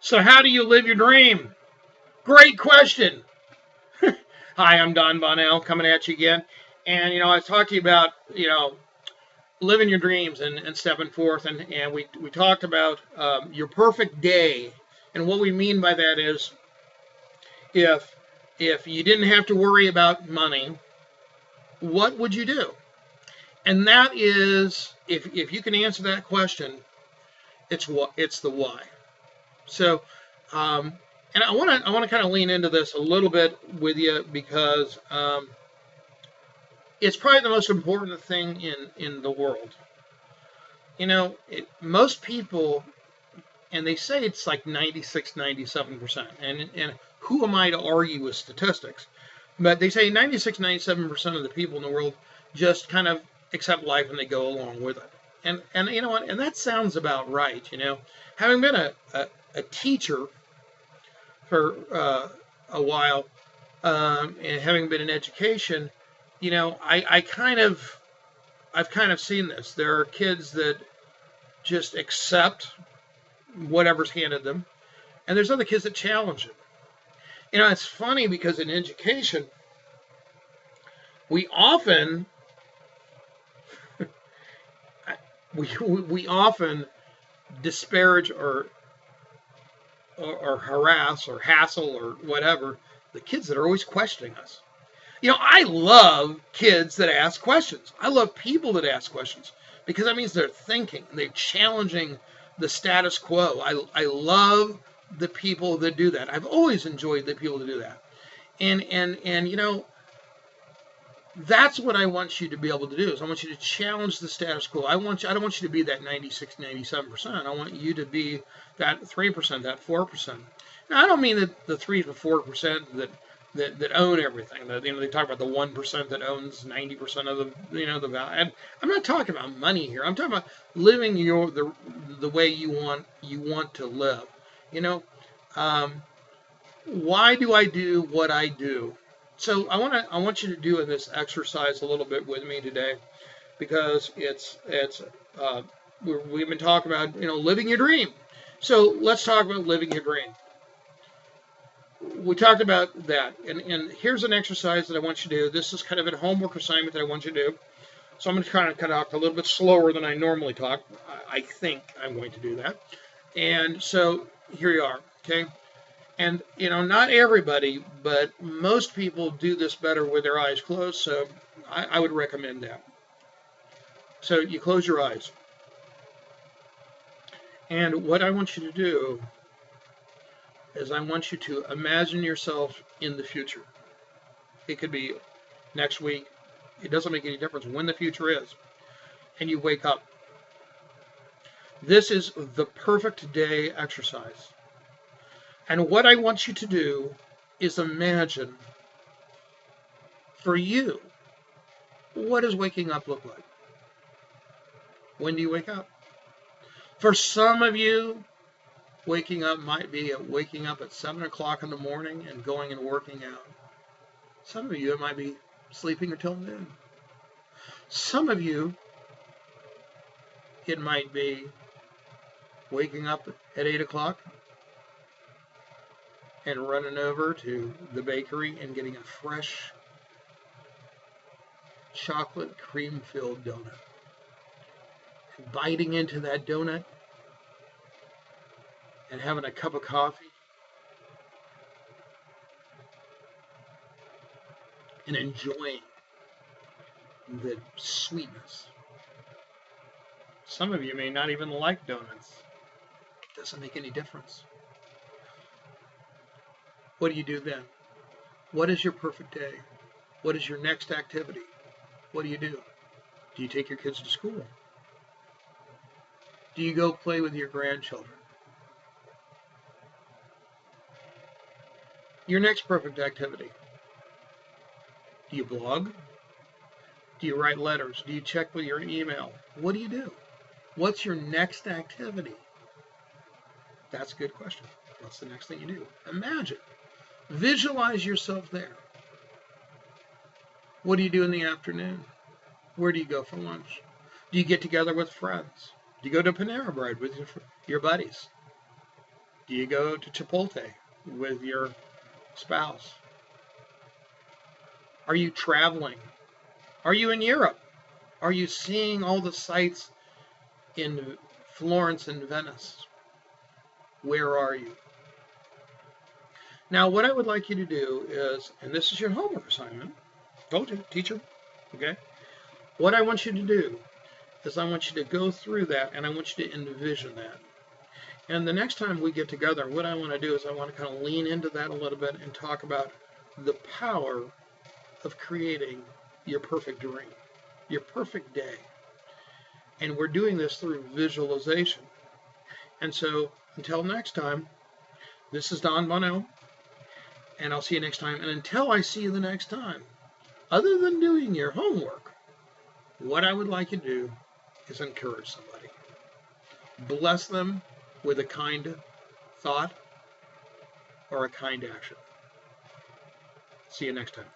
So, how do you live your dream? Great question. Hi, I'm Don Bonnell coming at you again. And, I talked to you about, living your dreams and stepping forth. And we talked about your perfect day. And what we mean by that is if, if you didn't have to worry about money, what would you do? And that is, if you can answer that question, it's the why. So, um, and I want to kind of lean into this a little bit with you because it's probably the most important thing in the world. Most people, and they say it's like 96, 97%. And who am I to argue with statistics? But they say 96, 97% of the people in the world just kind of accept life and they go along with it. And you know what? And that sounds about right. Having been a teacher for a while, and having been in education, I've kind of seen this. There are kids that just accept whatever's handed them, and there's other kids that challenge it. It's funny because in education, we often we often disparage or harass or hassle or whatever the kids that are always questioning us. I love kids that ask questions. I love people that ask questions because that means they're thinking, they're challenging the status quo. I love the people that do that. I've always enjoyed the people that do that. And that's what I want you to be able to do is I want you to challenge the status quo. I don't want you to be that 96, 97%. I want you to be that 3%, that 4%. Now I don't mean that the 3 to 4% that own everything. They talk about the 1% that owns 90% of the value. And I'm not talking about money here. I'm talking about living the way you want to live. You know, um, why do I do what I do? So I want you to do this exercise a little bit with me today because it's uh, we've been talking about living your dream. So let's talk about living your dream. We talked about that, and here's an exercise that I want you to do. This is kind of a homework assignment that I want you to do. So I'm going to kind of talk a little bit slower than I normally talk. I think I'm going to do that. And so here you are, okay? And not everybody, but most people do this better with their eyes closed. So I would recommend that. So you close your eyes, and what I want you to do is I want you to imagine yourself in the future. It could be next week. It doesn't make any difference when the future is. And you wake up. This is the perfect day exercise. And what I want you to do is imagine for you, what does waking up look like? When do you wake up? For some of you, waking up might be waking up at 7 o'clock in the morning and going and working out. Some of you, it might be sleeping until noon. Some of you, it might be waking up at 8 o'clock and running over to the bakery and getting a fresh chocolate cream filled donut. And biting into that donut and having a cup of coffee and enjoying the sweetness. Some of you may not even like donuts. It doesn't make any difference. What do you do then? What is your perfect day? What is your next activity? What do you do? Do you take your kids to school? Do you go play with your grandchildren? Your next perfect activity. Do you blog? Do you write letters? Do you check with your email? What do you do? What's your next activity? That's a good question. What's the next thing you do? Imagine. Visualize yourself there. What do you do in the afternoon? Where do you go for lunch? Do you get together with friends? Do you go to Panera Bread with your buddies? Do you go to Chipotle with your spouse? Are you traveling? Are you in Europe? Are you seeing all the sights in Florence and Venice? Where are you? Now, what I would like you to do is, and this is your homework assignment, told you, teacher, okay? What I want you to do is I want you to go through that and I want you to envision that. And the next time we get together, what I want to do is I want to kind of lean into that a little bit and talk about the power of creating your perfect dream, your perfect day. And we're doing this through visualization. And so until next time, this is Don Bono, and I'll see you next time. And until I see you the next time, other than doing your homework, what I would like you to do is encourage somebody. Bless them with a kind thought or a kind action. See you next time.